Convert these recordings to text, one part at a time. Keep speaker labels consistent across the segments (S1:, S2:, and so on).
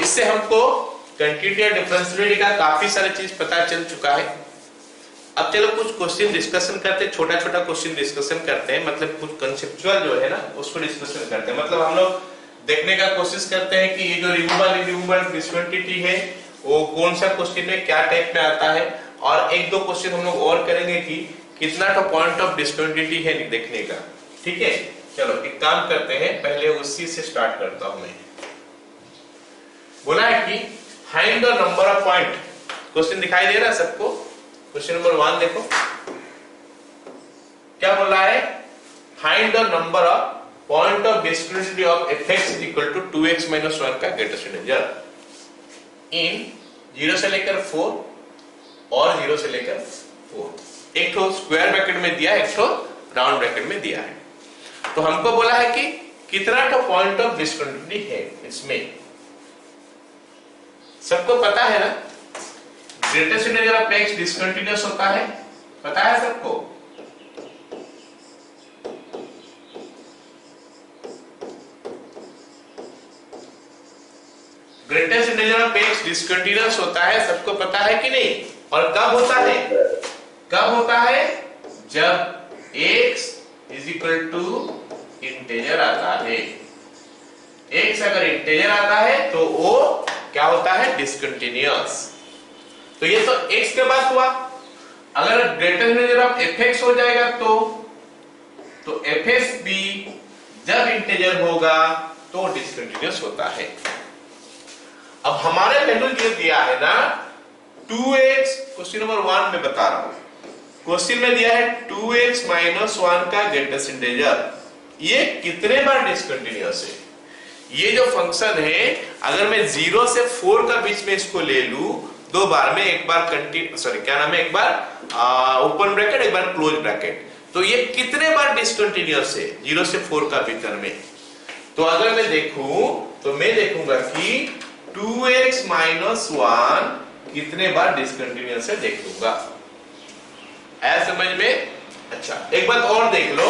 S1: इससे हमको कंटिन्यूटी और डिफरेंशिएबिलिटी का काफी सारी चीज पता चल चुका है। अब चलो कुछ क्वेश्चन डिस्कशन करते हैं, छोटा छोटा क्वेश्चन डिस्कशन करते हैं, मतलब कुछ कंसेप्चुअल जो है ना उसको डिस्कशन करते हैं। मतलब हम लोग देखने का कोशिश करते हैं कि ये जो रिमूवेबल डिसकंटिन्यूटी है वो कौन सा क्वेश्चन में क्या टाइप में आता है, और एक दो क्वेश्चन हम लोग और करेंगे कि कितना तो पॉइंट ऑफ डिसकंटिन्यूटी है देखने का। ठीक है, चलो एक काम करते हैं, पहले उसी से स्टार्ट करता हूं मैं। बोला है कि find the number of point, question दिखाई दे रहा है सबको? क्वेश्चन नंबर 1 देखो क्या बोल रहा है, find the number of point of discontinuity of fx is equal to 2x - 1 का ग्रेटेस्ट इंटीजर इन 0 से लेकर 4 और 0 से लेकर 4। एक तो स्क्वायर ब्रैकेट में दिया है, एक तो राउंड ब्रैकेट में दिया है। तो हमको बोला है कि कितना तो पॉइंट ऑफ डिसकंटिन्यूटी है इसमें, सबको पता है ना? Greatest integer of x discontinuous होता है, पता है सबको? Greatest integer of x discontinuous होता है, सबको पता है कि नहीं? और कब होता है? कब होता है? जब x is equal to integer आता है। x अगर इंटीजर आता है तो वो क्या होता है? डिसकंटिन्यूअस। तो ये तो x के बाद हुआ। अगर ग्रेटेस्ट इंटीजर ऑफ fx हो जाएगा तो fx भी जब इंटीजर होगा तो डिसकंटिन्यूअस होता है। अब हमारे वैल्यू जो दिया है ना 2x, क्वेश्चन नंबर 1 में बता रहा हूं, क्वेश्चन में दिया है 2x - 1 का ग्रेटेस्ट इंटीजर, ये कितने बार डिसकंटिन्यूअस है? ये जो फंक्शन है अगर मैं 0 से 4 का बीच में इसको ले लूं, दो बार में, एक बार एक बार ओपन ब्रैकेट, एक बार क्लोज ब्रैकेट, तो ये कितने बार डिसकंटिन्यूअस है 0 से 4 का भीतर में? तो अगर मैं देखूं तो मैं देखूंगा कि 2x - 1 कितने बार डिसकंटिन्यूअस है देख लूंगा। ऐसा समझ में? अच्छा एक बात और देख लो,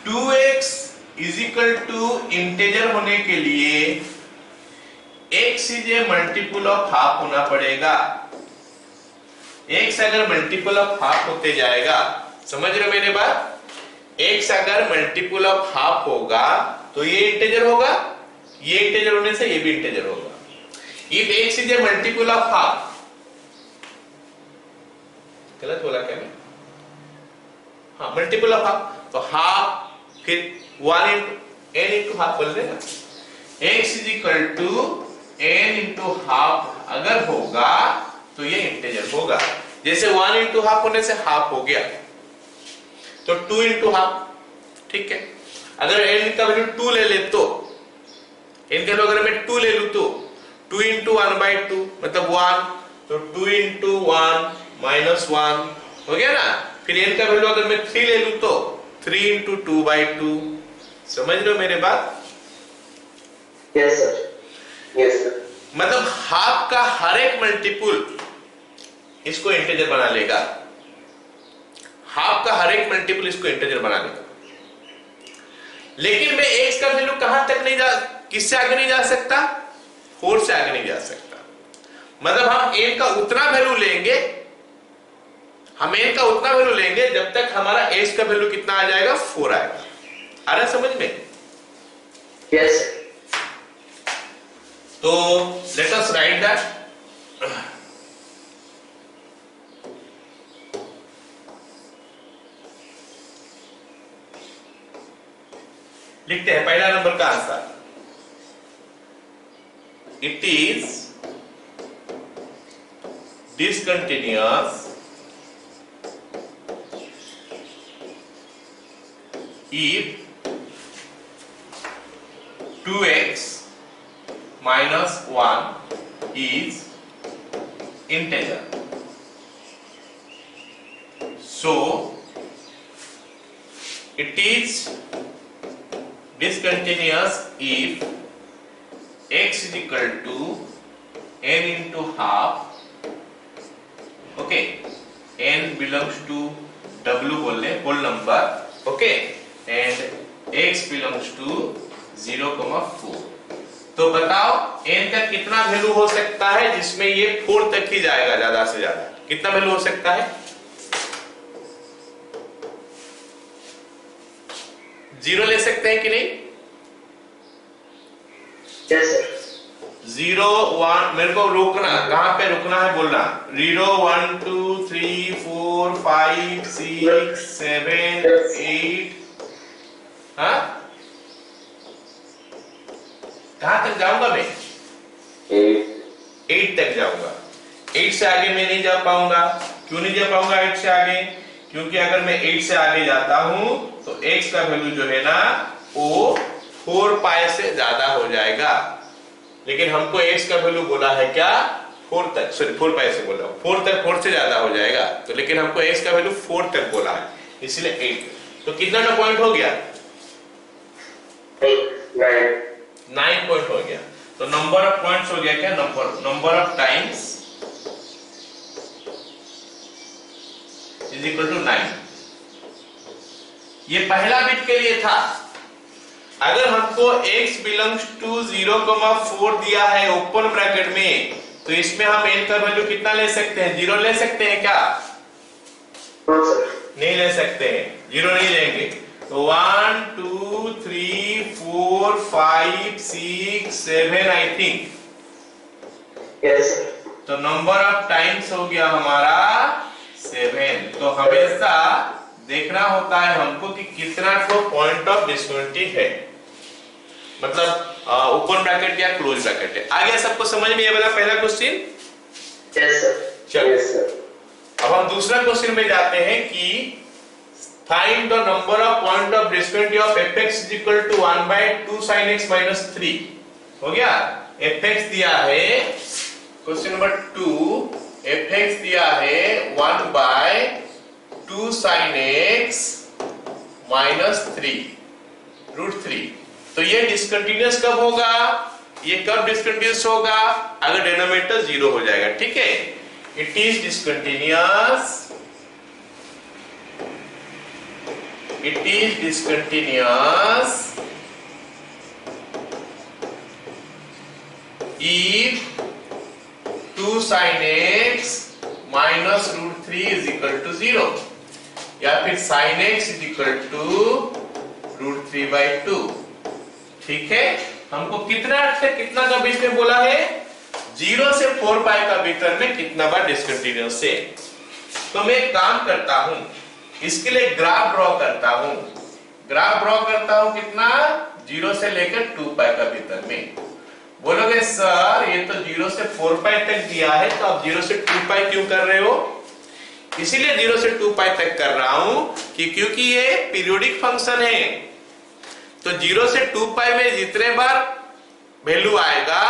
S1: 2x is equal to integer होने के लिए x is a multiple of half होना पड़ेगा। x अगर मल्टीपल ऑफ हाफ होते जाएगा, समझ रहे हो मेरे बात? x अगर मल्टीपल ऑफ हाफ होगा तो ये इंटीजर होगा, ये इंटीजर होने से ये भी इंटीजर होगा। If x is a multiple of half, गलत बोला क्या मैं? हाँ मल्टीपल ऑफ हाफ, तो हाफ फिर 1 into n into हाफ बोल देना। x is equal to n into half अगर होगा तो ये इंटीजर होगा। जैसे 1 into हाफ होने से हाफ हो गया, तो 2 into हाफ, ठीक है। अगर n का वैल्यू 2 ले ले तो n का वैल्यू अगर मैं 2 ले लूं तो 2 into 1/2 मतलब 1, तो 2 into 1 minus 1 हो गया ना। फिर n का वैल्यू अगर मैं 3 ले लूं तो 3 into 2/2। समझ रहे हो मेरे बात?
S2: Yes sir, yes sir.
S1: मतलब हाफ का हर एक मल्टीपल इसको इंटीजर बना लेगा, हाफ का हर एक मल्टीपल इसको इंटीजर बना लेगा। लेकिन मैं x का वैल्यू कहां तक नहीं जा, किससे आगे नहीं जा सकता? 4 से आगे नहीं जा सकता। मतलब हम n का उतना वैल्यू लेंगे, हम n का उतना वैल्यू लेंगे जब तक हमारा x का वैल्यू कितना आ जाएगा? 4 आएगा। आ रहा है समझ में?
S2: यस।
S1: तो लेट अस राइट दैट। लिखते हैं पहला नंबर का answer, it is discontinuous if 2x minus 1 is integer. So it is discontinuous if x is equal to n into half. Okay, n belongs to w बोल ले, whole number. Okay, and x belongs to 0,4. तो बताओ n का कितना value हो सकता है जिसमें ये 4 तक ही जाएगा, ज्यादा से ज्यादा कितना वैल्यू हो सकता है? 0 ले सकते हैं कि नहीं?
S2: Yes, sir.
S1: 0 1 मेरे को रोकना, कहां पे रुकना है बोलना। 0 1 2 3 4 5 6 7 8, हाँ कहां तक जाऊंगा मैं? 8 तक जाऊंगा। 8 से आगे मैं नहीं जा पाऊंगा। क्यों नहीं जा पाऊंगा 8 से आगे? क्योंकि अगर मैं 8 से आगे जाता हूं तो x का वैल्यू जो है ना वो 4 पाई से ज्यादा हो जाएगा। लेकिन हमको x का वैल्यू बोला है क्या? 4 तक, सॉरी 4 पाई से बोल रहा हूं, 4 तक 4 से ज्यादा हो जाएगा। तो लेकिन हमको x का वैल्यू 4 तक बोला है, इसलिए 8। तो कितना का पॉइंट हो गया? 9 पॉइंट हो गया। तो नंबर ऑफ पॉइंट्स हो गया क्या? Number of times is equal to 9। ये पहला बिट के लिए था। अगर हमको x बिलोंग्स टू 0,4 दिया है ओपन ब्रैकेट में, तो इसमें हम n का वैल्यू कितना ले सकते हैं? 0 ले सकते हैं क्या? नहीं ले सकते हैं, 0 नहीं लेंगे। तो 1 2 3 4 5 6 7 आई थिंक।
S2: Yes.
S1: तो नंबर ऑफ टाइम्स हो गया हमारा 7। तो हमेशा देखना होता है हमको कि कितना तो पॉइंट ऑफ डिस्कंटिन्यूटी है, मतलब ओपन ब्रैकेट या क्लोज ब्रैकेट है। आ गया सबको समझ में ये वाला पहला क्वेश्चन?
S2: Yes, sir.
S1: चलो
S2: Yes, sir.
S1: अब हम दूसरा क्वेश्चन में जाते हैं कि find the number of point of discontinuity of fx is equal to 1/2 sin x minus 3। हो गया? fx दिया है क्वेश्चन नंबर 2, fx दिया है 1/2 sin x minus 3√3। तो ये डिस्कंटिन्यूअस कब होगा? ये कब डिस्कंटिन्यूअस होगा? अगर डिनोमिनेटर 0 हो जाएगा, ठीक है। It is discontinuous, it is discontinuous if 2 sin x minus √3 is equal to 0, या फिर sin x is equal to √3/2। ठीक है, हमको कितना से कितना का बीच में बोला है? 0 से 4 पाई का भीतर में कितना बार डिस्कंटिन्यूअस है। तो मैं एक काम करता हूं, इसके लिए ग्राफ ड्रॉ करता हूं। ग्राफ ड्रॉ करता हूं कितना? 0 से लेकर 2 पाई का भीतर में। बोलोगे सर ये तो 0 से 4 पाई तक दिया है, तो आप 0 से 2 पाई क्यों कर रहे हो? इसीलिए 0 से 2 पाई तक कर रहा हूं कि क्योंकि ये पीरियोडिक फंक्शन है। तो 0 से 2 पाई में जितने बार वैल्यू आएगा,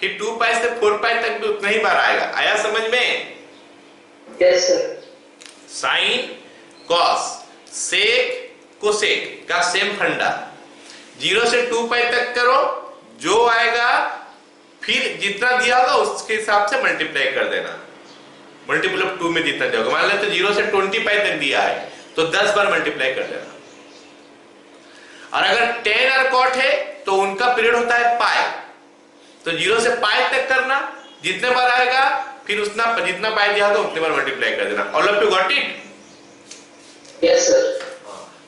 S1: फिर 2 पाई से 4 पाई तक भी उतना ही बार आएगा। आया समझ में?
S2: Yes, sir.
S1: Sin cos sec cosec का सेम फंडा। 0 से 2 पाई तक करो, जो आएगा फिर जितना दिया होगा उसके हिसाब से मल्टीप्लाई कर देना। मल्टीपल ऑफ 2 में जितना दिया होगा, मान लेते 0 से 20 पाई तक दिया है तो 10 बार मल्टीप्लाई कर देना। और अगर टेन और कॉट है तो उनका पीरियड होता है पाई, तो 0 से पाई तक करना, जितने बार आएगा फिर उतना जितना पाई दिया होगा उतने बार मल्टीप्लाई कर देना। All of you got it?
S2: Yes, sir.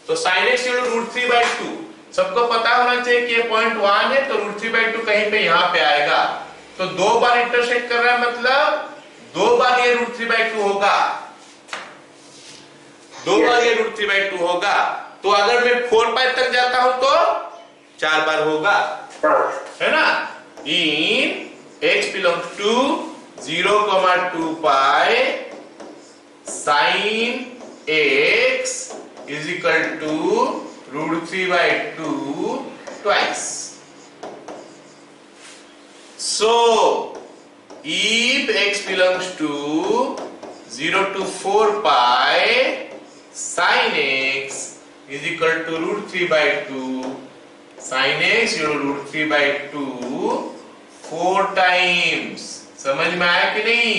S1: तो sin x √3/2 सबको पता होना चाहिए कि ये पॉइंट 1 है, तो √3/2 कहीं पे यहाँ पे आएगा। तो 2 बार इंटरसेक्ट कर रहा है, मतलब 2 बार ये √3/2 होगा। 2 बार ये √3/2 होगा। तो अगर मैं 4 पाई तक जाता हूं तो 4 बार होगा, है ना। इन x belongs to 0,2 pi sin x is equal to √3/2 twice. So if x belongs to 0 to 4 pi sin x is equal to √3/2 sin x √3/2 4 times। समझ में आया कि नहीं?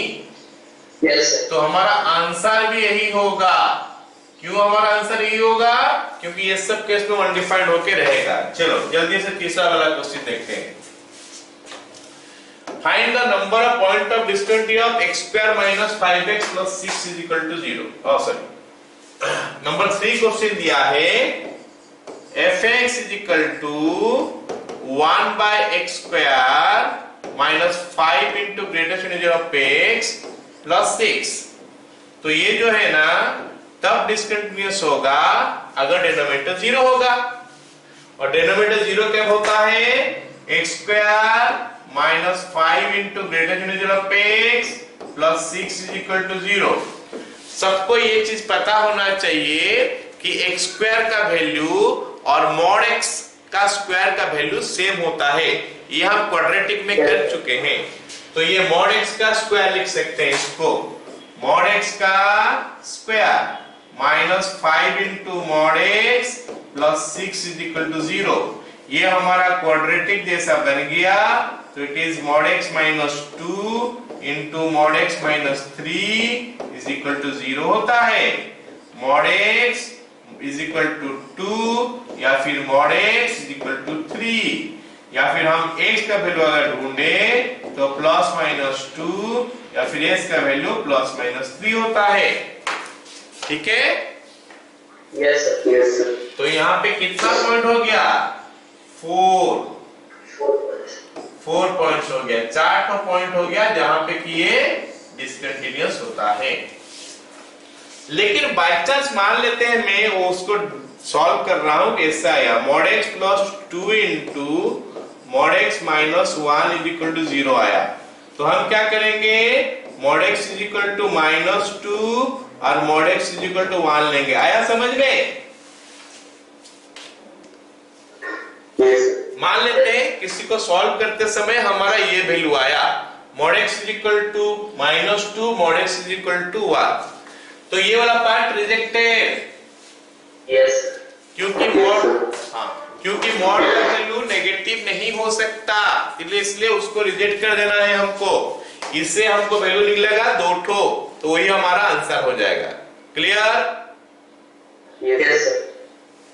S2: Yes, sir.
S1: तो हमारा आंसर भी यही होगा। क्यों हमारा आंसर यही होगा? क्योंकि ये सब केस में अनडिफाइंड होके रहेगा। चलो जल्दी से तीसरा वाला क्वेश्चन देखते हैं। Find the number of point of discontinuity of x square minus 5x plus 6 is equal to 0। Sorry, number 3 question दिया है fx is equal to 1 by x square minus 5 into greatest of x plus 6। तो ये जो है ना तब डिस्कंटिन्यूअस होगा अगर डिनोमिनेटर 0 होगा, और डिनोमिनेटर 0 कब होता है? x square minus 5 into greatest of x plus 6 is equal to 0। सबको ये चीज पता होना चाहिए कि x स्क्वायर का वैल्यू और मॉड x का स्क्वायर का वैल्यू सेम होता है। ये हम क्वाड्रेटिक में कर चुके हैं। तो ये मॉड x का स्क्वायर लिख सकते हैं, इसको मॉड x का square minus 5 into mod x plus 6 is equal to 0। ये हमारा क्वाड्रेटिक जैसा बन गया। तो it is mod x minus 2 into mod x minus 3 is equal to 0 होता है। Mod x is equal to 2 या फिर mod x is equal to 3, या फिर हम x का वैल्यू अगर ढूंढे तो प्लस माइनस 2 या फिर x का वैल्यू प्लस माइनस 3 होता है। ठीक है?
S2: Yes sir, yes sir.
S1: तो यहाँ पे कितना पॉइंट हो गया? 4 पॉइंट्स हो गया। 4 पॉइंट हो गया जहां पे कि ये डिस्कंटिन्यूअस होता है। लेकिन बाय चांस मान लेते हैं मैं वो उसको सॉल्व कर रहा हूं, कैसा आया? Mod x plus 2 into mod x minus 1 is equal to 0 आया। तो हम क्या करेंगे? Mod x is equal to minus 2 और mod x is equal to 1 लेंगे। आया समझ में? मान लेते हैं किसी को सॉल्व करते समय हमारा ये वैल्यू आया, mod x is equal to minus 2 mod x is equal to 1। तो ये वाला पार्ट रिजेक्टेड।
S2: यस
S1: क्योंकि मॉड का वैल्यू नेगेटिव नहीं हो सकता, इसलिए उसको रिजेक्ट कर देना है हमको। इससे हमको वैल्यू निकलेगा 2 ठो, तो वही हमारा आंसर हो जाएगा। Clear?
S2: Yes sir,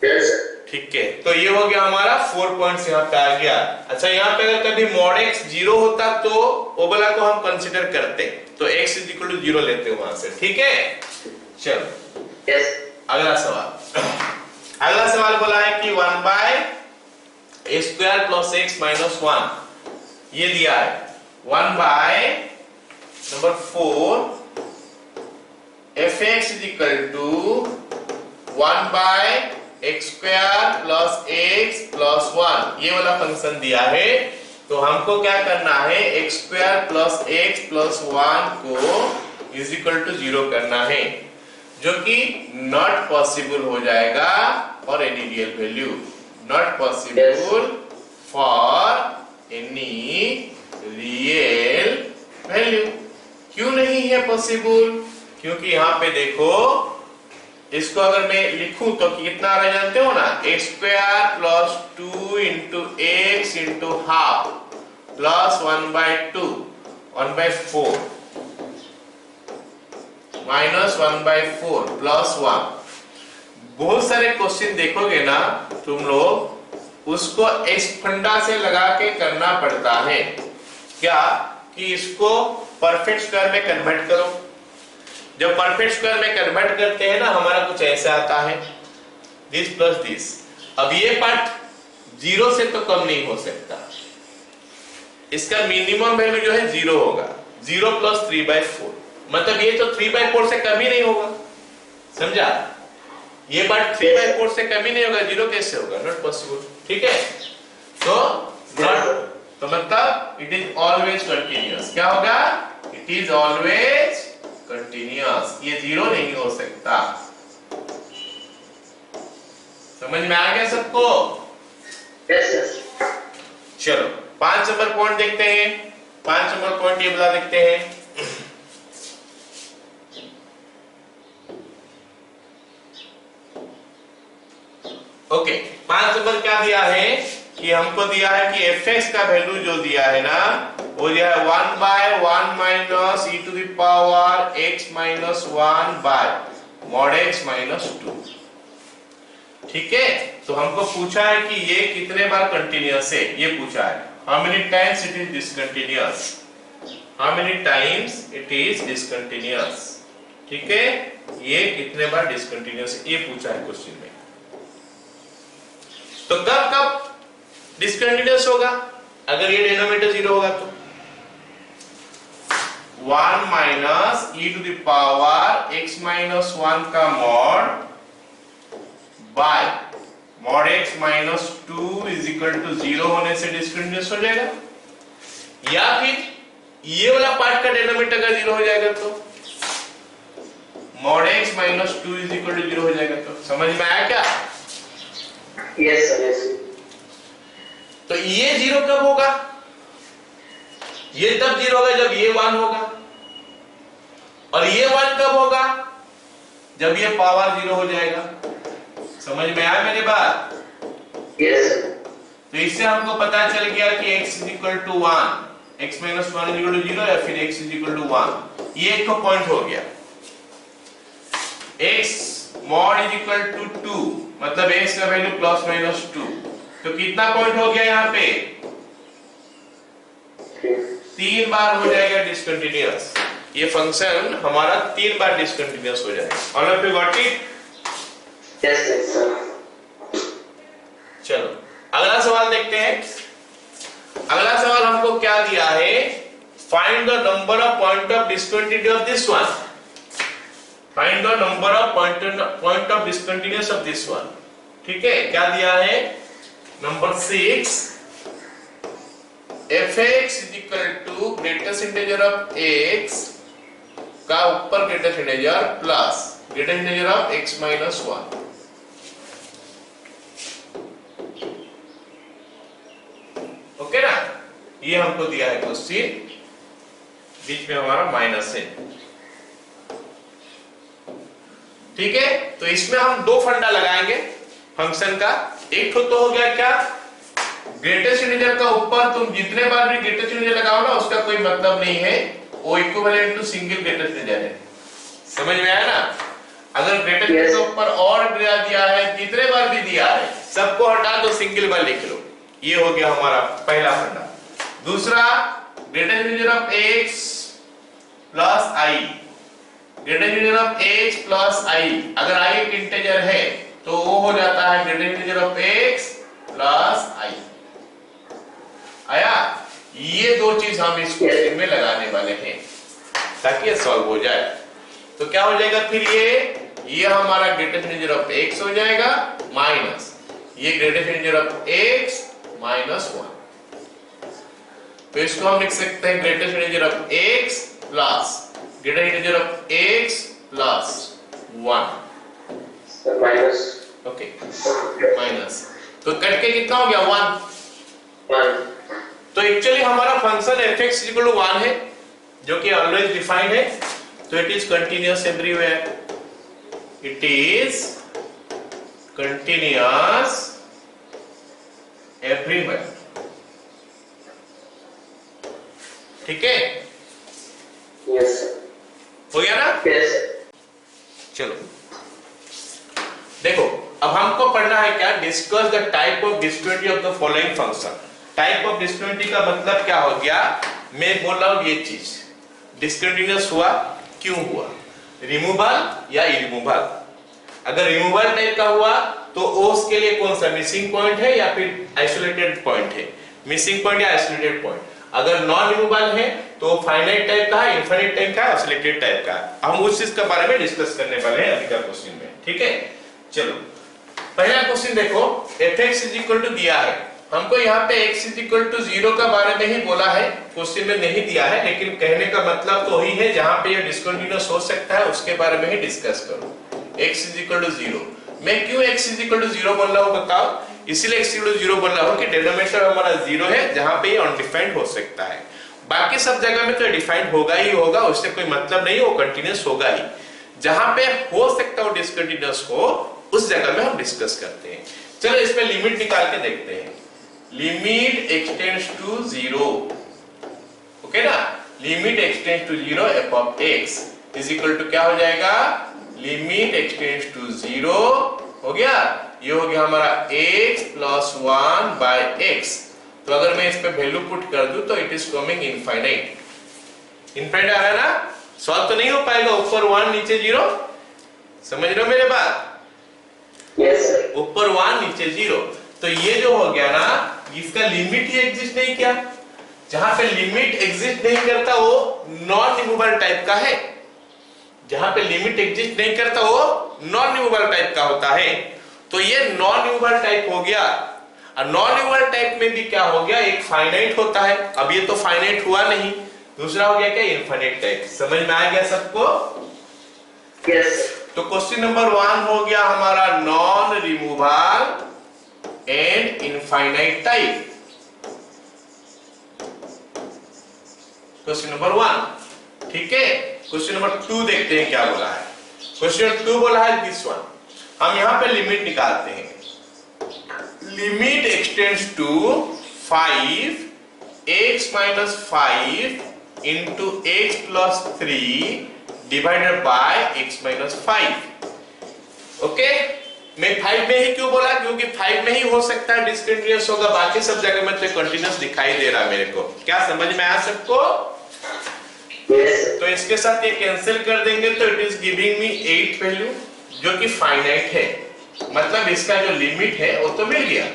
S2: yes sir.
S1: ठीक है, तो ये हो गया हमारा 4 पॉइंट्स यहाँ पे आ गया। अच्छा, यहाँ पे अगर कभी मॉड x 0 होता तो वो वाला को हम कंसीडर करते, तो x इज इक्वल टू 0 लेते वहां से। ठीक है, चलो
S2: यस।
S1: अगला सवाल। अगला सवाल बोला है कि 1 by a square plus x minus 1 ये दिया है। 1 by number 4 fx is equal to 1 by x square plus x plus 1 ये वाला फंक्शन दिया है। तो हमको क्या करना है? x square plus x plus 1 को इज इक्वल टू 0 करना है, जो कि नॉट पॉसिबल हो जाएगा for any real value. Not possible for any real value. क्यों नहीं है पॉसिबल? क्योंकि यहाँ पे देखो, इसको अगर मैं लिखूं तो कितना आ रहा है जानते हो ना? x square plus 2 into x into half plus 1/2 1/4 minus 1/4 plus 1। बहुत सारे क्वेश्चन देखोगे ना तुम लोग, उसको इस फंडा से लगा के करना पड़ता है। क्या कि इसको परफेक्ट स्क्वायर में कन्वर्ट करो। जब परफेक्ट स्क्वायर में कन्वर्ट करते हैं ना, हमारा कुछ ऐसा आता है, दिस प्लस दिस। अब ये पार्ट 0 से तो कम नहीं हो सकता, इसका मिनिमम वैल्यू जो है 0 होगा। 0 प्लस 3/4 मतलब ये तो 3/4 से कम ही नहीं होगा। समझा? ये पार्ट 3/4 से कम ही नहीं होगा, 0 कैसे होगा? Not possible. ठीक है, तो नॉट, तो मतलब इट इज ऑलवेज कंटिन्यूअस। क्या होगा? It is always continuous. ये 0 नहीं हो सकता। समझ में आ गया सबको?
S2: Yes sir.
S1: चलो 5 नंबर पॉइंट देखते हैं। 5 नंबर पॉइंट ये बता देखते हैं। ओके, 5 नंबर क्या दिया है कि हमको दिया है कि fx का वैल्यू जो दिया है ना, वो दिया है 1/1 minus e to the power x minus 1 by mod x minus 2। ठीक है, तो हमको पूछा है कि ये कितने बार कंटिन्यूअस है, ये पूछा है। how many times it is discontinuous, how many times it is discontinuous, ठीक है, ये कितने बार डिसकंटिन्यूअस, ये पूछा है क्वेश्चन में। तो कब कब डिसकंटिन्यूअस होगा, अगर ये डिनोमिनेटर 0 होगा तो 1 minus e to the power x minus 1 का mod by mod x minus 2 is equal to 0 होने से डिसकंटिन्यूअस हो जाएगा, या फिर ये वाला पार्ट का डिनोमिनेटर का 0 हो जाएगा तो mod x minus 2 is equal to 0 हो जाएगा। तो समझ में आया क्या?
S2: Yes sir, yes.
S1: तो ये 0 कब होगा, ये तब 0 होगा जब ये 1 होगा, और ये 1 कब होगा, जब ये पावर 0 हो जाएगा। समझ में आया मेरी बात?
S2: Yes sir.
S1: तो इससे हमको पता चल गया कि x is equal to 1, x minus 1 is equal to 0, या फिर x इज इक्वल टू 1। ये एक पॉइंट हो गया। x mod is equal to 2, मतलब x का वैल्यू प्लस माइनस 2, तो कितना पॉइंट हो गया यहाँ पे? 3 बार हो जाएगा डिसकंटिन्यूअस। ये फंक्शन हमारा 3 बार डिसकंटिन्यूअस हो जाएगा। All of you got it?
S2: Yes sir.
S1: चलो अगला सवाल देखते हैं। अगला सवाल हमको क्या दिया है, find the number of point of discontinuity of this one, find the number of point of discontinuous of this one. ठीक है, क्या दिया है? Number 6, fx is equal to greatest integer of x का ऊपर greatest integer plus greatest integer of x minus 1। Okay ना, ये हमको दिया है क्वेश्चन, बीच में हमारा माइनस है। ठीक है, तो इसमें हम दो फंडा लगाएंगे फंक्शन का। एक तो हो गया क्या, ग्रेटेस्ट इंटीजर का ऊपर तुम जितने बार भी ग्रेटेस्ट इंटीजर लगाओ ना, उसका कोई मतलब नहीं है, वो equivalent to single greatest integer है। समझ में आया ना? अगर ग्रेटेस्ट इंटीजर के ऊपर और दिया है, जितने बार भी दिया है, सबको हटा दो, सिंगल बार लिख लो। ये हो गया हमारा पहला फंडा। दूसरा, greatest integer of x plus i, greatest integer of x plus i, अगर i एक इंटीजर है तो वो हो जाता है greatest integer of x plus i। आया? ये दो चीज हम इस क्वेश्चन में लगाने वाले हैं ताकि ये सॉल्व हो जाए। तो क्या हो जाएगा फिर, ये हमारा ग्रेटेस्ट इंटीजर ऑफ x हो जाएगा माइनस ये greatest integer of x minus 1। तो इसको हम लिख सकते हैं greatest integer of x plus greatest integer of x plus 1
S2: minus.
S1: Okay, minus, तो कट के कितना हो गया? 1। तो एक्चुअली हमारा फंक्शन fx इक्वल टू 1 है, जो कि ऑलवेज डिफाइंड है, तो it is continuous everywhere, it is continuous everywhere. ठीक है,
S2: यस
S1: हो गया ना?
S2: यस।
S1: चलो देखो, अब हमको पढ़ना है क्या, discuss the type of discontinuity of the following function. Type of discontinuity का मतलब क्या हो गया, मैं बोल रहा हूं ये चीज डिस्कंटिन्यूअस हुआ, क्यों हुआ, रिमूवल या इरिमूवल। अगर रिमूवल टाइप का हुआ तो उसके लिए कौन सा मिसिंग पॉइंट है या फिर आइसोलेटेड पॉइंट है, मिसिंग पॉइंट या आइसोलेटेड पॉइंट। अगर नॉन रिमूवल है तो फाइनाइट टाइप का है, इनफाइनाइट टाइप का है, आइसोलेटेड टाइप का है। हम उस चीज के बारे में डिस्कस करने वाले हैं अभी का क्वेश्चन में। ठीक है, चलो पहला क्वेश्चन देखो, fx इज इक्वल टू दिया है हमको, यहाँ पे x इज इक्वल टू 0 का बारे में ही बोला है, क्वेश्चन में नहीं दिया है, लेकिन कहने का मतलब तो वही है, जहां पे ये डिस्कंटिन्यूअस हो सकता है उसके बारे में ही डिस्कस करो। x इज इक्वल टू 0, मैं क्यों x इज इक्वल टू 0 बोल रहा हूं बताओ? इसीलिए x इक्वल टू 0 बोल रहा हूं कि डिनोमिनेटर हमारा 0 है, जहां पे ये अनडिफाइंड हो सकता है। बाकी सब जगह में तो डिफाइंड होगा ही होगा, उससे कोई मतलब नहीं, वो कंटीन्यूअस होगा ही। जहां पे हो सकता है डिस्कंटिन्यूअस हो, उस जगह में हम डिस्कस करते हैं। चलो इसमें लिमिट निकाल के देखते हैं। लिमिट एक्सटेंड्स टू 0, ओके ना, limit extends to 0 f of x is equal to क्या हो जाएगा, लिमिट एक्सटेंड्स टू 0 हो गया, ये हो गया हमारा x प्लस 1 बाय x तो अगर मैं इस पे वैल्यू पुट कर दूं तो it is coming infinite. Infinite आ रहा है ना, सॉल्व तो नहीं हो पाएगा, ऊपर 1 नीचे 0, समझ रहे हो मेरे बात?
S2: Yes sir.
S1: ऊपर 1 नीचे 0, तो ये जो हो गया ना, इसका लिमिट ही एग्जिस्ट नहीं किया। जहां पे लिमिट एग्जिस्ट नहीं करता वो नॉन रिमूवेबल टाइप का है, जहां पे लिमिट एग्जिस्ट नहीं करता वो नॉन रिमूवेबल टाइप का होता है। तो ये नॉन रिमूवेबल टाइप हो गया। और नॉन रिमूवेबल टाइप में भी क्या हो गया, एक फाइनाइट होता है, अब ये तो फाइनाइट हुआ नहीं, दूसरा हो गया क्या, इनफाइनाइट टाइप। समझ में आ गया सबको?
S2: यस।
S1: तो क्वेश्चन नंबर 1 हो गया हमारा non removable and infinite type. Question number 1, ठीक है। क्वेश्चन नंबर 2 देखते हैं क्या बोला है। क्वेश्चन 2 बोला है दिस वन, हम यहां पे लिमिट निकालते हैं। Limit extends to 5x minus 5 into x plus 3 divided by x minus 5। Okay, मैं 5 में ही क्यों बोला, क्योंकि 5 में ही हो सकता है डिस्कंटिन्यूअस होगा, बाकी सब जगह में तो कंटिन्यूअस दिखाई दे रहा है मेरे को। क्या समझ में आया सबको?
S2: यस।
S1: तो इसके साथ ये कैंसिल कर देंगे तो it is giving me 8 value, जो कि फाइनाइट है। मतलब इसका जो लिमिट है वो तो मिल गया,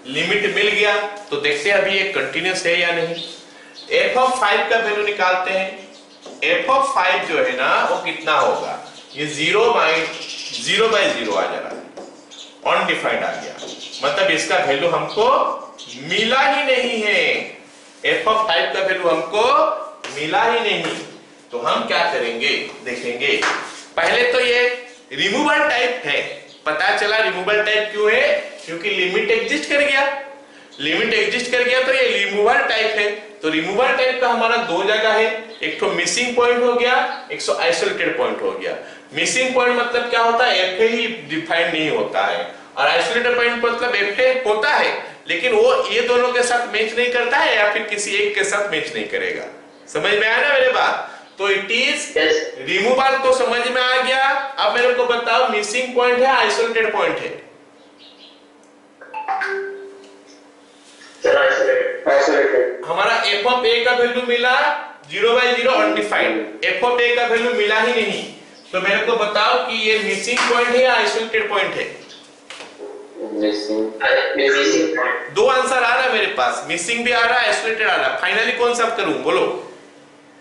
S1: लिमिट मिल गया। तो देखते हैं अभी ये कंटिन्यूअस है या नहीं। f ऑफ 5 का वैल्यू निकालते हैं। f ऑफ 5 जो है ना वो कितना होगा, ये 0 बाय 0 आ जा रहा है, अनडिफाइंड आ गया, मतलब इसका वैल्यू हमको मिला ही नहीं है। f ऑफ 5 का वैल्यू हमको मिला ही नहीं, तो हम क्या करेंगे देखेंगे। पहले तो ये रिमूवेबल टाइप है, पता चला रिमूवेबल टाइप क्यों है, क्योंकि लिमिट एग्जिस्ट कर गया। लिमिट एग्जिस्ट कर गया तो ये रिमूवेबल टाइप है। तो रिमूवेबल टाइप का हमारा 2 जगह है, एक तो मिसिंग पॉइंट हो गया, एक तो आइसोलेटेड पॉइंट हो गया। मिसिंग पॉइंट मतलब क्या होता है, एफ ही डिफाइन नहीं होता है, और आइसोलेटेड पॉइंट मतलब एफ होता है लेकिन वो ये दोनों के साथ मैच नहीं करता है या फिर किसी एक के साथ मैच नहीं करेगा। समझ में आया ना मेरे बात? तो इट इज रिमूवेबल, तो समझ में आ गया। अब मेरे को बताओ मिसिंग पॉइंट है आइसोलेटेड पॉइंट है?
S2: आइसोलेटेड।
S1: हमारा f ऑफ a का वैल्यू मिला 0/0 अनडिफाइंड, f ऑफ a का वैल्यू मिला ही नहीं। तो मेरे को बताओ कि ये मिसिंग पॉइंट है या आइसोलेटेड पॉइंट है?
S2: Missing point.
S1: 2 आंसर आ रहा है मेरे पास, मिसिंग भी आ रहा है, आइसोलेटेड आ रहा है। फाइनली कौन सा करूं, बोलो?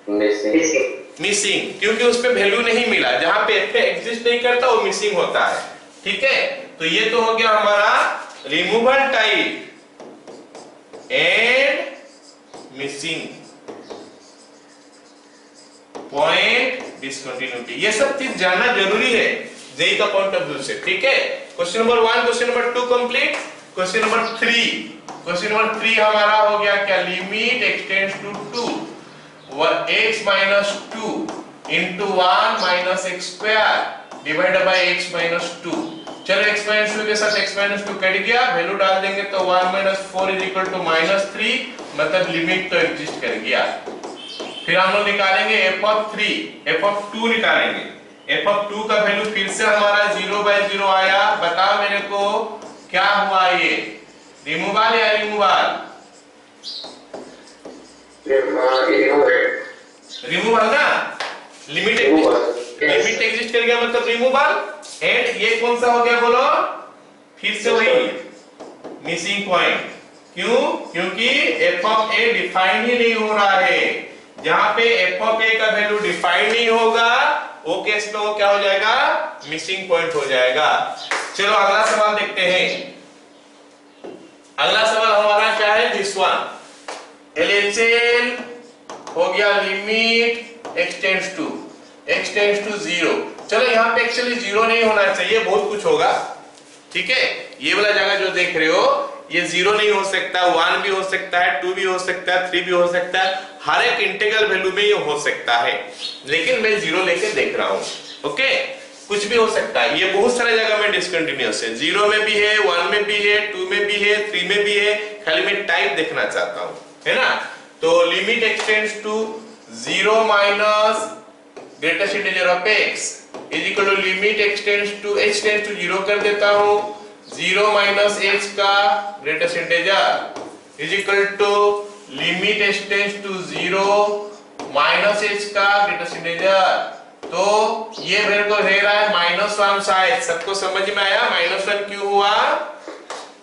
S1: मिसिंग, क्योंकि उसपे वैल्यू नहीं मिला। जहां पे f एग्जिस्ट नहीं करता वो मिसिंग होता है, ठीक है। तो ये तो हो गया हमारा removable type and missing point discontinuity. ये सब चीज जानना जरूरी है जेई का पॉइंट ऑफ व्यू से, ठीक है। Question number 1, question number 2 complete. Question number 3, question number 3 हमारा हो गया क्या, limit extends to 2 x minus 2 into 1 minus x square divided by x minus 2। चलो x minus 2 के साथ x minus 2 कट गया, वैल्यू डाल देंगे तो 1 minus 4 is equal to -3, मतलब लिमिट तो एग्जिस्ट कर गया। फिर हम लोग निकालेंगे f of 3, f of 2 निकालेंगे। f of 2 का वैल्यू फिर से हमारा 0/0 आया। बताओ मेरे को क्या हुआ, ये रिमूवेबल या रिमूवेबल? रिमूवेबल ना, लिमिट एग्जिस्ट कर गया मतलब रिमूवेबल। एंड ये कौन सा हो गया बोलो, फिर से वही मिसिंग पॉइंट। क्यों? क्योंकि f ऑफ a डिफाइन ही नहीं हो रहा है। जहां पे f ऑफ a का वैल्यू डिफाइन नहीं होगा वो केस में वो क्या हो जाएगा, मिसिंग पॉइंट हो जाएगा। चलो अगला सवाल देखते हैं। अगला सवाल हमारा क्या है, दिस वन। LHL हो गया लिमिट एक्सटेंड्स टू 0। चलो यहाँ पे एक्चुअली 0 नहीं होना चाहिए, बहुत कुछ होगा, ठीक है। ये वाला जगह जो देख रहे हो ये 0 नहीं हो सकता, 1 भी हो सकता है, 2 भी हो सकता है, 3 भी हो सकता है, हर एक इंटीग्रल वैल्यू में ये हो सकता है, लेकिन मैं 0 लेके देख रहा हूँ। ओके, कुछ भी हो सकता है, ये बहुत सारे जगह में डिस्कंटिन्यूअस है, 0 में भी है, 1 में भी है, 2 में भी है, 3 में भी है, खाली मैं टाइप देखना चाहता हूँ, है ना। तो limit extends to 0 minus greatest integer of x is equal to limit extends to h tends to 0 कर देता हूँ, 0 माइनस h का greatest integer is equal to limit h tends to 0 minus h का ग्रेटेस्ट इंटीजर। तो ये मेरे को दे रहा है -1 शायद। सबको समझ में आया -1 क्यों हुआ?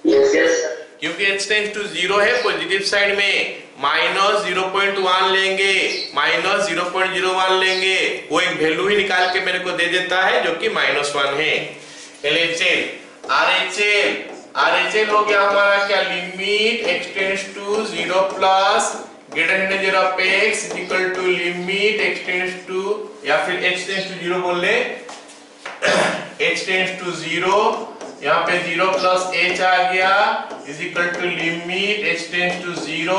S2: Yes, yes, sir.
S1: क्योंकि h टेंड्स टू 0 है, पॉजिटिव साइड में -0.1 लेंगे, -0.01 लेंगे, वो एक वैल्यू ही निकाल के मेरे को दे देता है जो कि -1 है। LHL RHL हो गया हमारा क्या? Limit x tends to 0 plus greater integer of x is equal to limit x tends to, या फिर h टेंड्स टू 0 बोल ले, h टेंड्स टू 0, यहाँ पे 0 प्लस h आ गया is equal to limit h tends to 0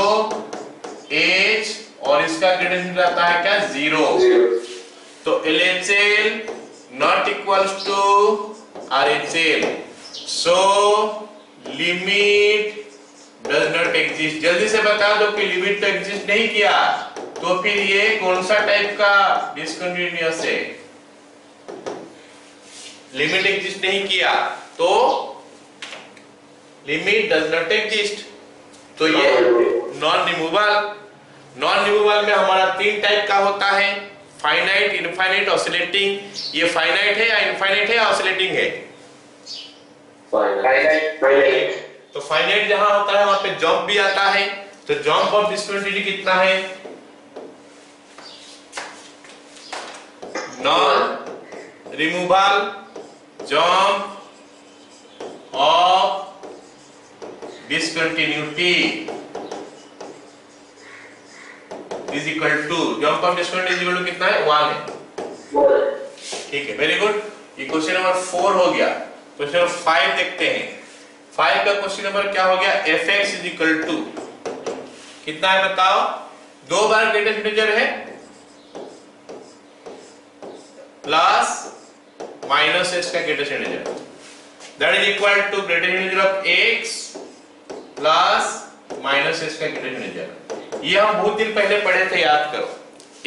S1: h, और इसका ग्रेटर इंटीजर आता है क्या? 0। तो LHL not equals to RHL, so limit does not exist. जल्दी से बता दो कि लिमिट तो एग्जिस्ट नहीं किया, तो फिर ये कौन सा टाइप का डिसकंटिन्यूअस है? लिमिट एग्जिस्ट नहीं किया तो लिमिट डज नॉट एग्जिस्ट, तो ये नॉन रिमूवल में हमारा 3 टाइप का होता है, फाइनाइट, इनफाइनाइट, ऑसिलेटिंग। ये फाइनाइट है या इनफाइनाइट है या ऑसिलेटिंग है?
S2: Finite.
S1: तो फाइनाइट जहां होता है वहां पे जंप भी आता है, तो जंप ऑफ डिस्कंटिन्यूटी कितना है? Non removal jump of discontinuity is equal to, jump of discontinuity is equal to कितना है? 1 है। ठीक है, वेरी गुड। ये क्वेश्चन नंबर 4 हो गया। क्वेश्चन नंबर 5 देखते हैं। 5 का क्वेश्चन नंबर क्या हो गया? fx इज इक्वल टू कितना है बताओ? 2 बार ग्रेटेस्ट इंटीजर है प्लस माइनस h का greatest integer, that is equal to greatest integer of x plus minus h का ग्रेटेस्ट इंटीजर। ये हम बहुत दिन पहले पढ़े थे, याद करो।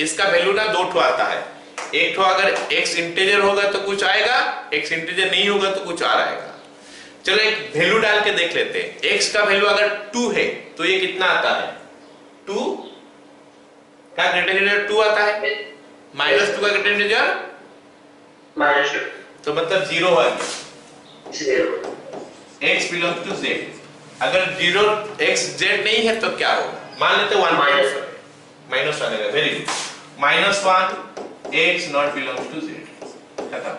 S1: इसका वैल्यू ना 2 ठो आता है, एक ठो अगर x इंटीजर होगा तो कुछ आएगा, x इंटीजर नहीं होगा तो कुछ और आएगा। चलो एक वैल्यू डाल के देख लेते हैं। x का वैल्यू अगर 2 है तो ये कितना आता है? 2 का ग्रेटर इंटीजर 2 आता है, -2 का ग्रेटर इंटीजर
S2: -2,
S1: तो मतलब 0 आ गया।
S2: 0.
S1: x belongs to z। अगर 0 x z नहीं है तो क्या होगा? मान लेते 1 माइनस आएगा। Very good, -1 x not belongs to z। खत्म।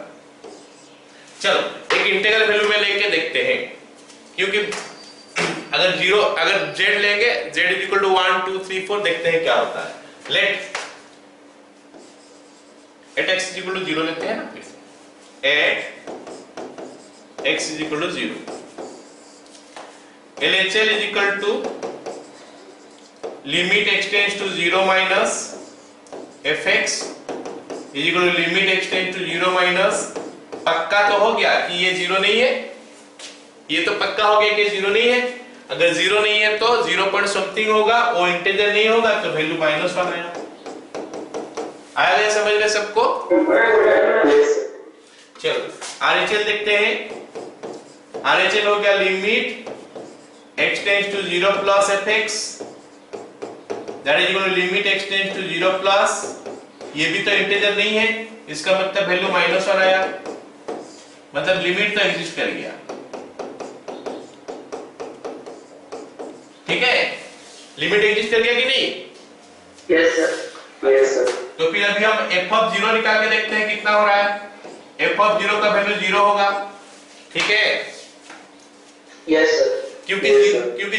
S1: चलो एक इंटीग्रल वैल्यू में लेके देखते हैं, क्योंकि अगर z लेंगे, z इज इक्वल टू 1 2 3 4, देखते हैं क्या होता है। Let at x is equal to 0 लेते हैं ना, फिर at x is equal to 0, LHL is equal to limit x tends to 0 minus fx is equal to limit x tends to 0 minus, पक्का तो हो गया कि ये 0 नहीं है, ये तो पक्का हो गया कि 0 नहीं है। अगर 0 नहीं है तो 0 पॉइंट समथिंग होगा, वो इंटीजर नहीं होगा तो वैल्यू -1 आएगा। आया गया समझ में सबको? चलो RHL देखते हैं। RHL हो गया limit x tends to 0 plus fx, that is equal to limit x tends to 0 plus, ये भी तो इंटीजर नहीं है, इसका मतलब वैल्यू -1 आया, मतलब लिमिट तो एग्जिस्ट कर गया। ठीक है, लिमिट एग्जिस्ट कर गया कि नहीं?
S2: Yes, sir. Yes, sir.
S1: तो फिर अभी हम f(0) निकाल के देखते हैं कितना हो रहा है। f(0) का वैल्यू 0 होगा, ठीक है?
S2: Yes, sir.
S1: क्योंकि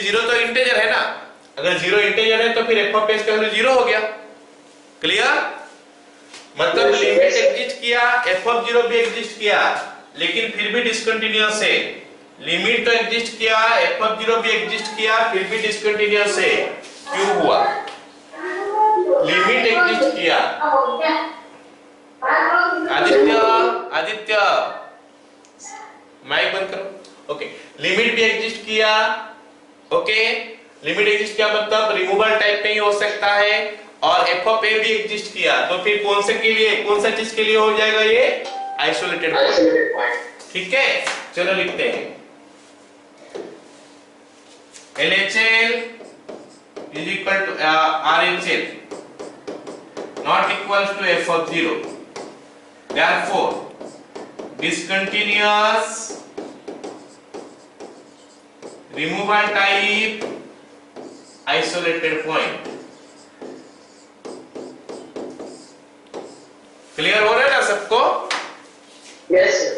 S1: 0 तो इंटीजर है ना, अगर 0 इंटीजर है तो फिर f(x) का वैल्यू 0 हो गया। क्लियर? मतलब लिमिट एग्जिस्ट किया, f(0) भी एग्जिस्ट किया, लेकिन फिर भी डिसकंटीन्यूअस है। लिमिट तो एग्जिस्ट किया, f(0) भी एग्जिस्ट किया, फिर भी डिसकंटीन्यूअस है। क्यों हुआ? लिमिट एग्जिस्ट किया। आदित्य माइक बंद करो। ओके, लिमिट भी एग्जिस्ट किया। ओके, लिमिट एग्जिस्ट किया मतलब रिमूवल टाइप में ही हो सकता है, और f(a) भी एग्जिस्ट किया, तो फिर कौन से के लिए, कौन सा चीज के लिए हो जाएगा ये? Isolated point. ठीक है, चलो लिखते हैं। LHL is equal to RHL not equals to f of 0. Therefore discontinuous removal type isolated point. Clear हो रहा है ना सबको?
S2: Yes sir.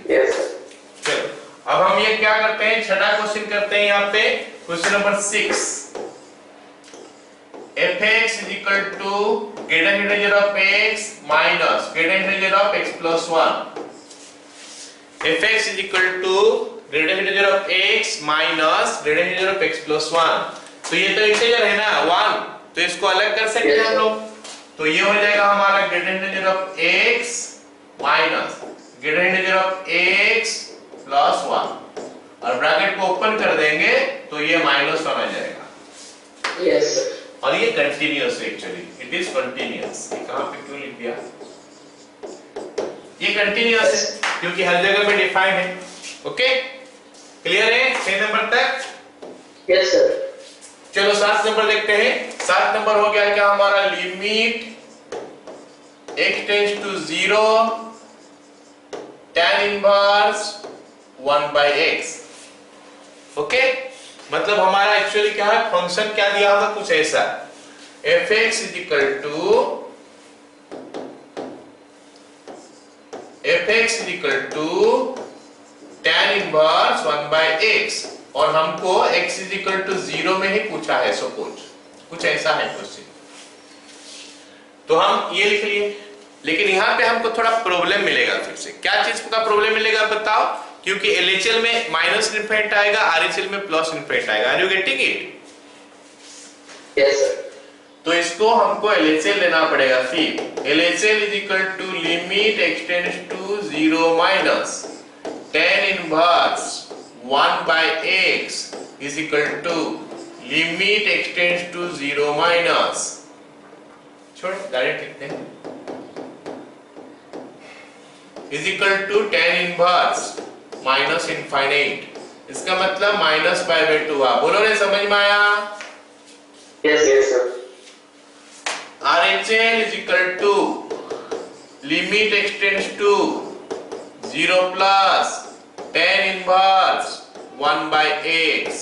S2: Yes sir.
S1: चलो अब हम ये क्या करते हैं, छठा क्वेश्चन करते हैं यहाँ पे, question number 6. fx is equal to greater integer of x minus greater integer of x plus 1. fx is equal to greater integer of x minus greater integer of x plus 1. तो ये तो integer है ना 1, तो इसको अलग कर सकते हैं हम लोग. तो ये हो जाएगा हमारा greater integer of x minus greater integer of x plus 1, और ब्रैकेट को ओपन कर देंगे तो ये -1 आ जाएगा.
S2: Yes sir.
S1: और ये कंटिन्यूअस है, एक्चुअली इट इज कंटिन्यूअस. ये कहां पे क्यों लिख दिया? ये कंटिन्यूअस है क्योंकि हर जगह में डिफाइंड है. ओके क्लियर है 6 नंबर तक?
S2: Yes sir.
S1: चलो 7 नंबर देखते हैं. 7 नंबर हो गया क्या हमारा, limit x tends to 0 tan inverse 1/x. Okay मतलब हमारा एक्चुअली क्या है, फंक्शन क्या दिया होगा कुछ ऐसा, fx is equal to tan inverse 1/x, और हमको x is equal to 0 में ही पूछा है. सपोज कुछ ऐसा है क्वेश्चन, तो हम ये लिख लिए. लेकिन यहाँ पे हमको थोड़ा प्रॉब्लम मिलेगा. फिर से क्या चीज का प्रॉब्लम मिलेगा बताओ? क्योंकि LHL में माइनस इनफिनिट आएगा, RHL में प्लस इनफिनिट आएगा. Are you getting it?
S2: Yes sir.
S1: तो इसको हमको LHL लेना पड़ेगा. फिर LHL is equal to limit x tends to 0 minus tan inverse 1/x is equal to limit x tends to 0 minus, छोड़ डायरेक्ट लिखते हैं, is equal to tan inverse minus infinite. इसका मतलब -π/2 हुआ. बोलो रे समझ में आया?
S2: Yes yes sir.
S1: RHL is equal to limit x tends to 0 plus tan inverse 1/x,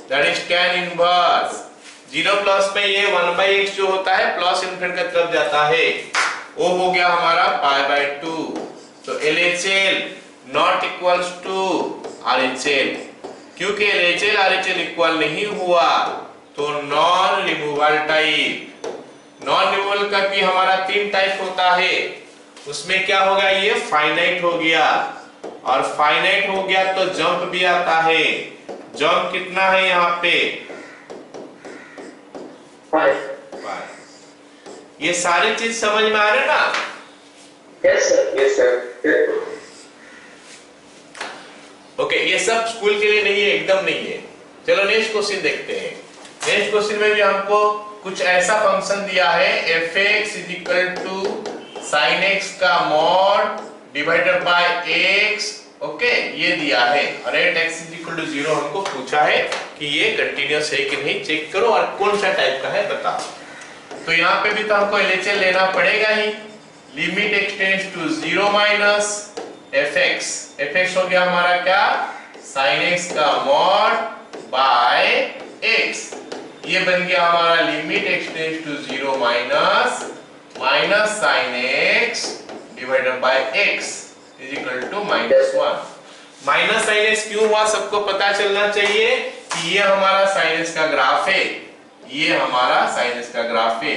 S1: that is tan inverse 0 plus में ये 1/x जो होता है प्लस इनफिनिट की तरफ जाता है, वो हो गया हमारा π/2. तो LHL not equals to RHL. क्योंकि LHL RHL इक्वल नहीं हुआ तो non removal type. Non removal का भी हमारा 3 टाइप होता है. उसमें क्या होगा, ये फाइनाइट हो गया, और फाइनाइट हो गया तो जंप भी आता है. जंप कितना है यहाँ पे?
S2: 5.
S1: ये सारी चीज समझ में आ रहे ना?
S2: Yes sir. Yes sir.
S1: Okay ये सब स्कूल के लिए नहीं है, एकदम नहीं है. चलो नेक्स्ट क्वेश्चन देखते हैं. नेक्स्ट क्वेश्चन में भी हमको कुछ ऐसा फंक्शन दिया है, fx is equal to sin x का mod divided by x. Okay ये दिया है, और x is equal to 0 हमको पूछा है कि ये कंटीन्यूअस है कि नहीं, चेक करो और कौन सा टाइप का है बताओ. तो यहाँ पे भी तो हमको LHL लेना पड़ेगा ही. Limit x tends to 0 minus fx हो गया हमारा क्या, sin x का मॉड बाय x. ये बन गया हमारा limit x tends to 0 minus sin x divided by x is equal to -1. sin x क्यों हुआ सबको पता चलना चाहिए कि ये हमारा sin x का ग्राफ है. ये हमारा sin x का ग्राफ है.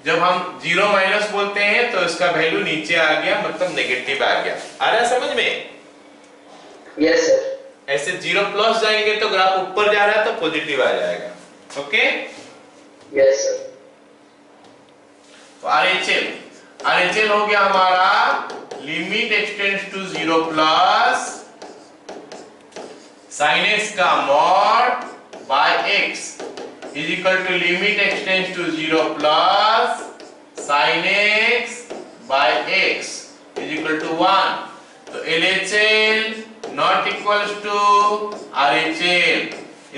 S1: जब हम 0 माइनस बोलते हैं तो इसका वैल्यू नीचे आ गया, मतलब नेगेटिव आ गया. आ रहा है समझ में?
S2: Yes sir.
S1: ऐसे 0 प्लस जाएंगे तो ग्राफ ऊपर जा रहा है तो पॉजिटिव आ जाएगा. Okay
S2: Yes sir.
S1: तो RHL हो गया हमारा limit x tends to 0 plus sin x का mod by x is equal to limit x tends to 0 plus sin x by x is equal to 1. तो LHL not equals to RHL.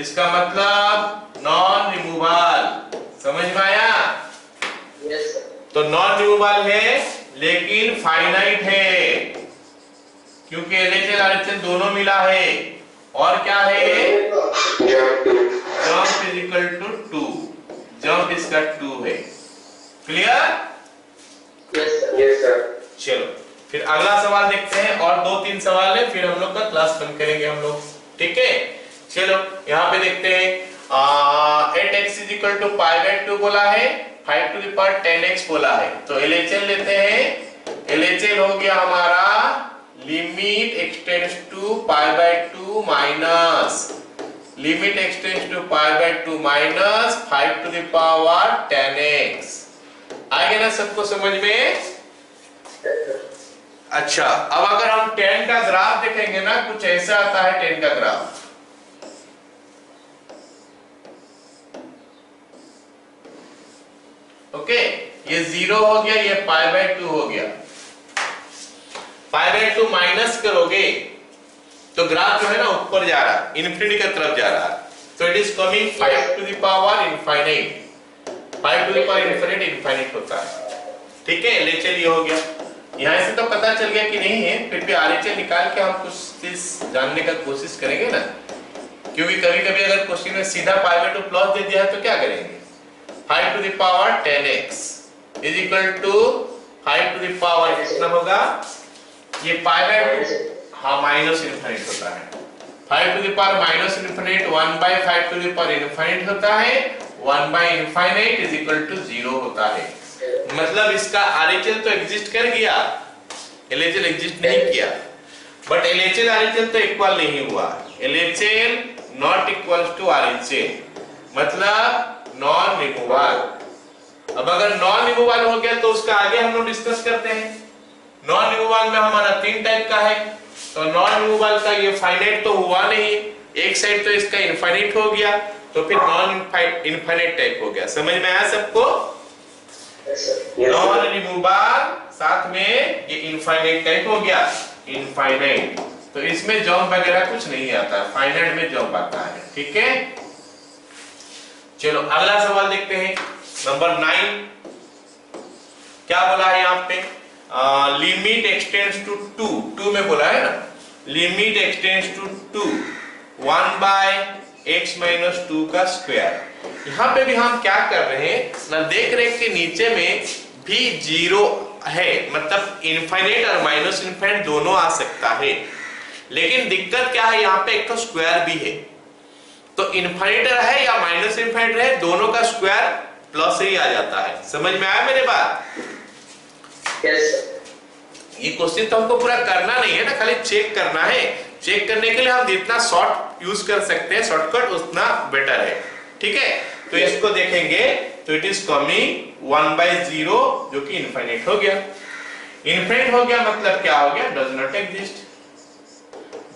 S1: इसका मतलब non removal. समझ में आया?
S2: Yes sir.
S1: तो non removal है लेकिन फाइनाइट है, क्योंकि LHL RHL दोनों मिला है। और क्या है? Jump is equal to 2, jump इसका 2 है। Clear?
S2: Yes sir. Yes sir.
S1: चलो फिर अगला सवाल देखते हैं, और 2-3 सवाल है, फिर हम लोग का क्लास बंद करेंगे हम लोग। ठीक है, चलो यहाँ पे देखते हैं। 8x इज इक्वल टू π/2 बोला है, 5 टू द पावर 10x बोला है। तो LHL लेते हैं। LHL हो गया हमारा limit extends to π/2 minus limit extends to π/2 minus 5 to the power 10x। आ गया ना सबको समझ में? अच्छा, अब अगर हम 10 का ग्राफ देखेंगे ना, कुछ ऐसा आता है 10 का ग्राफ। ओके, ये 0 हो गया, ये π/2 हो गया। π/2 माइनस करोगे तो ग्राफ जो है ना ऊपर जा रहा है, इन्फिनिटी की तरफ जा रहा है। तो it is coming 5 to the power infinite. 5 to the power infinite होता है। ठीक है, LHL ये हो गया। यहाँ से तो पता चल गया कि नहीं है, फिर भी RHL निकाल के हम कुछ चीज जानने का कोशिश करेंगे ना, क्योंकि कभी कभी अगर क्वेश्चन में सीधा π/2 प्लस दे दिया है तो क्या करेंगे? 5 to the power 10x is equal to 5 to the power कितना होगा? ये π/2 हाँ माइनस इनफिनिट होता है। 5 to the power minus infinite 1/5 to the power infinite होता है। 1/इनफिनिट इज इक्वल टू 0 होता है। मतलब इसका RHL तो एग्जिस्ट कर गया, LHL एग्जिस्ट नहीं किया। बट LHL RHL तो इक्वल नहीं हुआ। LHL not equals to RHL, मतलब नॉन रिमूवल। अब अगर नॉन रिमूवल हो गया तो उसका आगे हम लोग डिस्कस करते हैं। नॉन रिमूवल में हमारा 3 टाइप का है। तो नॉन रिमूवल का ये फाइनाइट तो हुआ नहीं, एक साइड तो इसका इनफाइनाइट हो गया, तो फिर नॉन इनफाइनाइट टाइप हो गया। समझ में आया सबको? नॉन रिमूवल साथ में ये इनफाइनाइट टाइप हो गया, इनफाइनाइट। तो इसमें जंप वगैरह कुछ नहीं आता, फाइनाइट में जंप आता है। ठीक है, चलो अगला सवाल देखते हैं, नंबर 9। क्या बोला है यहाँ पे? लिमिट एक्सटेंड्स टू 2 में बोला है ना, लिमिट एक्सटेंड्स टू 2 1/x - 2 का स्क्वायर। यहाँ पे भी हम क्या कर रहे हैं ना, देख रहे हैं कि नीचे में भी 0 है, मतलब इनफाइनाइट और माइनस इनफाइनाइट दोनों आ सकता है। लेकिन दिक्कत क्या है, यहाँ पे एक तो स्क्वायर भी है, तो इनफाइनाइट है या माइनस इनफाइनाइट है, दोनों का स्क्वायर प्लस ही आ जाता है। समझ में आया मेरे बात?
S2: यस।
S1: ये क्वेश्चन तो हमको पूरा करना नहीं है ना, खाली चेक करना है। चेक करने के लिए हम जितना शॉर्ट यूज कर सकते हैं, शॉर्टकट, उतना बेटर है। ठीक है, तो इसको देखेंगे तो इट इज कमिंग 1/0 जो कि इनफाइनाइट हो गया। इनफाइनाइट हो गया मतलब क्या हो गया? Does not exist.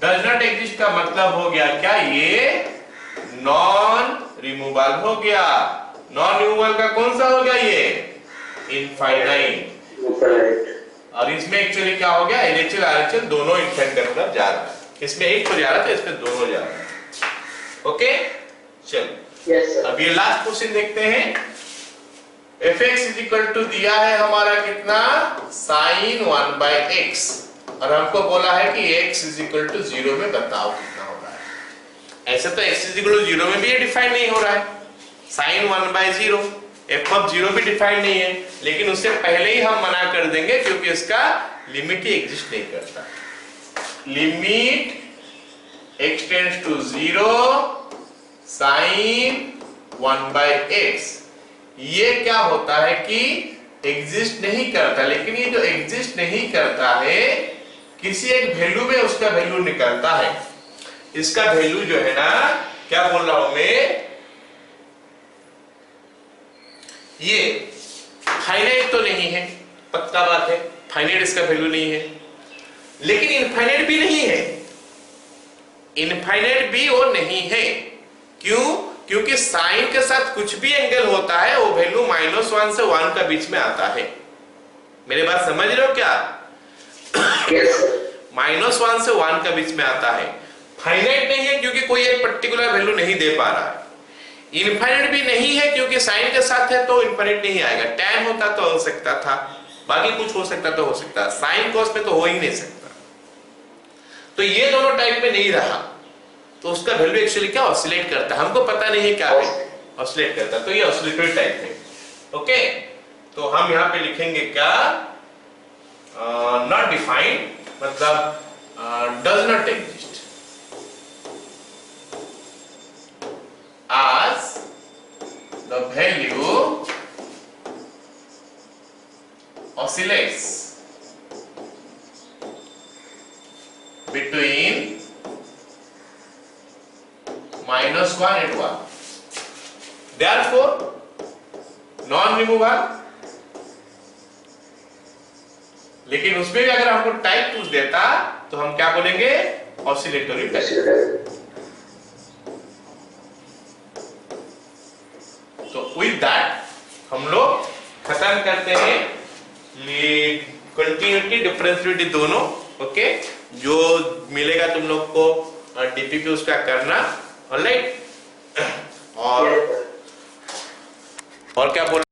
S1: Does not exist का मतलब हो गया क्या? ये नॉन रिमूवल हो गया। नॉन रिमूवल का कौन सा हो गया? ये इनफाइनाइट। और इसमें एक्चुअली क्या हो गया? LHL RHL दोनों इनफाइनाइट की तरफ जा रहा है। इसमें एक तो जा रहा था, इसमें दोनों जा रहा है। ओके, चलो अब ये लास्ट क्वेश्चन देखते हैं। fx इज इक्वल टू दिया है हमारा कितना? sin 1/x, और हमको बोला है कि x इज इक्वल टू 0 में बताओ कितना हो रहा है। ऐसे तो x इज इक्वल टू 0 में भी ये डिफाइन नहीं हो रहा है। sin 1/0 f(0) भी डिफाइन नहीं है, लेकिन उससे पहले ही हम मना कर देंगे क्योंकि इसका लिमिट ही एग्जिस्ट नहीं करता। Limit extends to 0 sin 1/x, ये क्या होता है कि एग्जिस्ट नहीं करता। लेकिन ये जो एग्जिस्ट नहीं करता है, किसी एक वैल्यू में उसका वैल्यू निकलता है। इसका वैल्यू जो है ना, क्या बोल रहा हूं मैं, ये फाइनाइट तो नहीं है, पक्का बात है, फाइनाइट इसका वैल्यू नहीं है, लेकिन इनफाइनाइट भी नहीं है। इनफाइनाइट भी वो नहीं है। क्यों? क्योंकि साइन के साथ कुछ भी एंगल होता है वो वैल्यू -1 से 1 का बीच में आता है। मेरे बात समझ रहे हो क्या? -1 से 1 का बीच में आता है। फाइनाइट नहीं है क्योंकि कोई एक पर्टिकुलर वैल्यू नहीं दे पा रहा है। इनफाइनाइट भी नहीं है क्योंकि साइन के साथ है तो इनफाइनाइट नहीं आएगा। tan होता तो हो सकता था, बाकी कुछ हो सकता तो हो सकता, साइन कॉस में तो हो ही नहीं सकता। तो ये दोनों टाइप में नहीं रहा तो उसका वैल्यू एक्चुअली क्या ऑसिलेट करता है, हमको पता नहीं है क्या है, ऑसिलेट करता है, तो ये ऑसिलेटरी टाइप है। ओके, तो हम यहाँ पे लिखेंगे क्या, नॉट डिफाइंड मतलब does not exist as the value oscillates between -1 and 1, therefore non-removal। लेकिन उसमें भी अगर हमको टाइप पूछ देता तो हम क्या बोलेंगे, ऑसिलेटरी टाइप। तो विद दैट हम लोग खत्म करते हैं कंटिन्यूटी डिफरेंशिएबिलिटी दोनों। ओके, जो मिलेगा तुम लोग को डीपीपी उसका करना, ऑलराइट। और क्या बोल